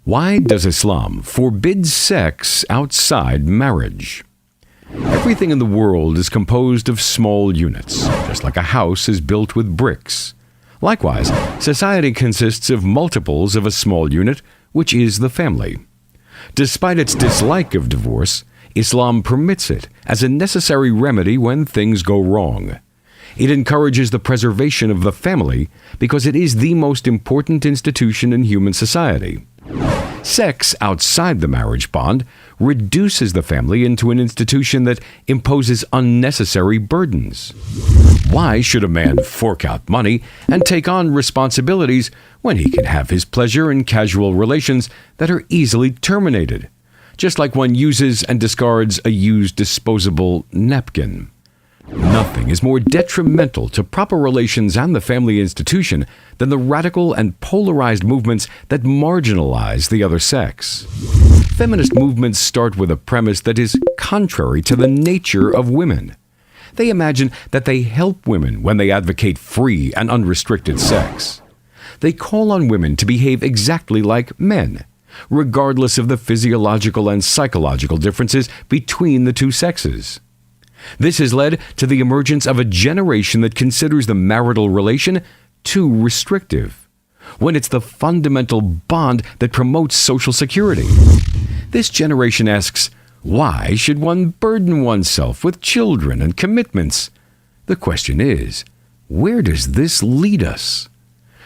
Why does Islam forbid sex outside marriage? Everything in the world is composed of small units, just like a house is built with bricks. Likewise, society consists of multiples of a small unit, which is the family. Despite its dislike of divorce, Islam permits it as a necessary remedy when things go wrong. It encourages the preservation of the family because it is the most important institution in human society. Sex outside the marriage bond reduces the family into an institution that imposes unnecessary burdens. Why should a man fork out money and take on responsibilities when he can have his pleasure in casual relations that are easily terminated, just like one uses and discards a used disposable napkin? Nothing is more detrimental to proper relations and the family institution than the radical and polarized movements that marginalize the other sex. Feminist movements start with a premise that is contrary to the nature of women. They imagine that they help women when they advocate free and unrestricted sex. They call on women to behave exactly like men, regardless of the physiological and psychological differences between the two sexes. This has led to the emergence of a generation that considers the marital relation too restrictive, when it's the fundamental bond that promotes social security. This generation asks, why should one burden oneself with children and commitments? The question is, where does this lead us?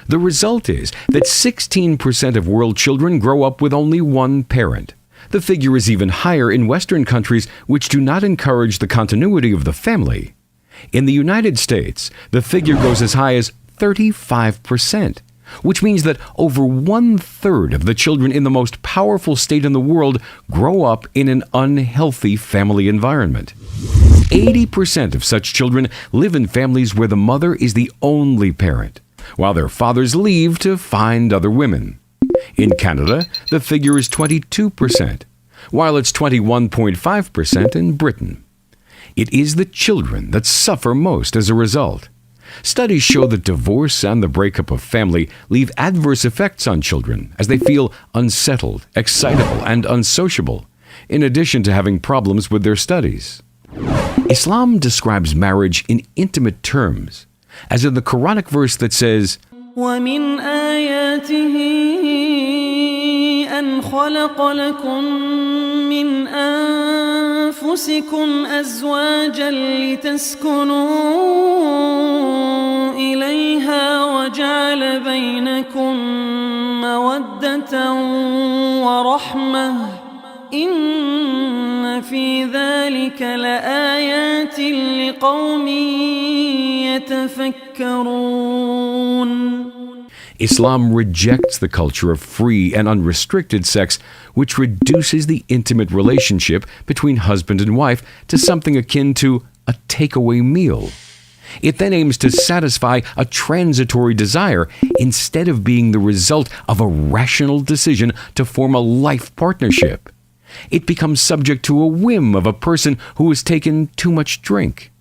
The result is that 16% of world children grow up with only one parent. The figure is even higher in Western countries which do not encourage the continuity of the family. In the United States, the figure goes as high as 35%, which means that over 1/3 of the children in the most powerful state in the world grow up in an unhealthy family environment. 80% of such children live in families where the mother is the only parent, while their fathers leave to find other women. In Canada, the figure is 22%, while it's 21.5% in Britain. It is the children that suffer most as a result. Studies show that divorce and the breakup of family leave adverse effects on children as they feel unsettled, excitable, and unsociable, in addition to having problems with their studies. Islam describes marriage in intimate terms, as in the Quranic verse that says, وَمِنْ آيَاتِهِ أَنْ خَلَقَ لَكُم مِّنْ أَنفُسِكُمْ أَزْوَاجًا لِتَسْكُنُوا إِلَيْهَا وَجَعَلَ بَيْنَكُم مَّوَدَّةً وَرَحْمَةً إِنَّ فِي ذَلِكَ لَآيَاتٍ لِقَوْمٍ يَتَفَكَّرُونَ. Islam rejects the culture of free and unrestricted sex, which reduces the intimate relationship between husband and wife to something akin to a takeaway meal. It then aims to satisfy a transitory desire instead of being the result of a rational decision to form a life partnership. It becomes subject to a whim of a person who has taken too much drink.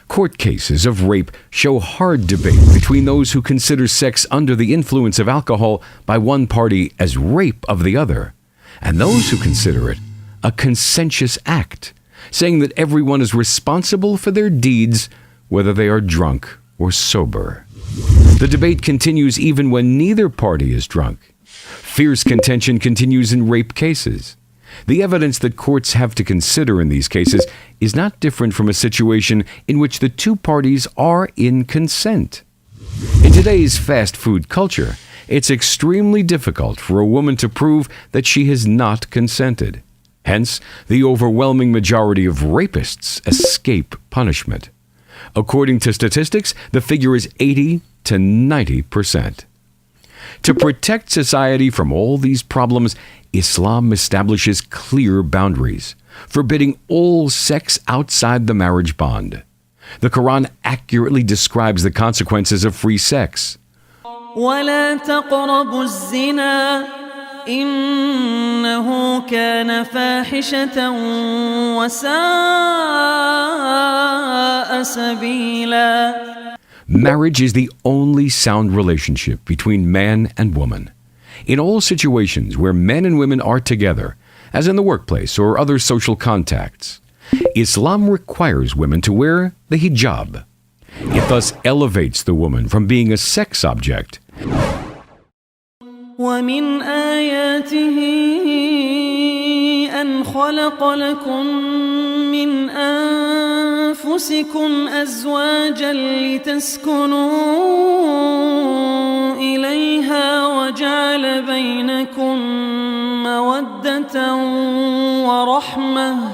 Court cases of rape show hard debate between those who consider sex under the influence of alcohol by one party as rape of the other, and those who consider it a conscientious act, saying that everyone is responsible for their deeds, whether they are drunk or sober. The debate continues even when neither party is drunk. Fierce contention continues in rape cases. The evidence that courts have to consider in these cases is not different from a situation in which the two parties are in consent. In today's fast food culture, it's extremely difficult for a woman to prove that she has not consented. Hence, the overwhelming majority of rapists escape punishment. According to statistics, the figure is 80 to 90%. To protect society from all these problems, Islam establishes clear boundaries, forbidding all sex outside the marriage bond. The Quran accurately describes the consequences of free sex. وَلَا تَقْرَبُوا الزِّنَا إِنَّهُ كَانَ فَاحِشَةً وَسَاءَ سَبِيلًا. Marriage is the only sound relationship between man and woman. In all situations where men and women are together, as in the workplace or other social contacts, Islam requires women to wear the hijab. It thus elevates the woman from being a sex object. ومن آياته أن خلق لكم من أنفسكم أزواجا لتسكنوا إليها وجعل بينكم مودة ورحمة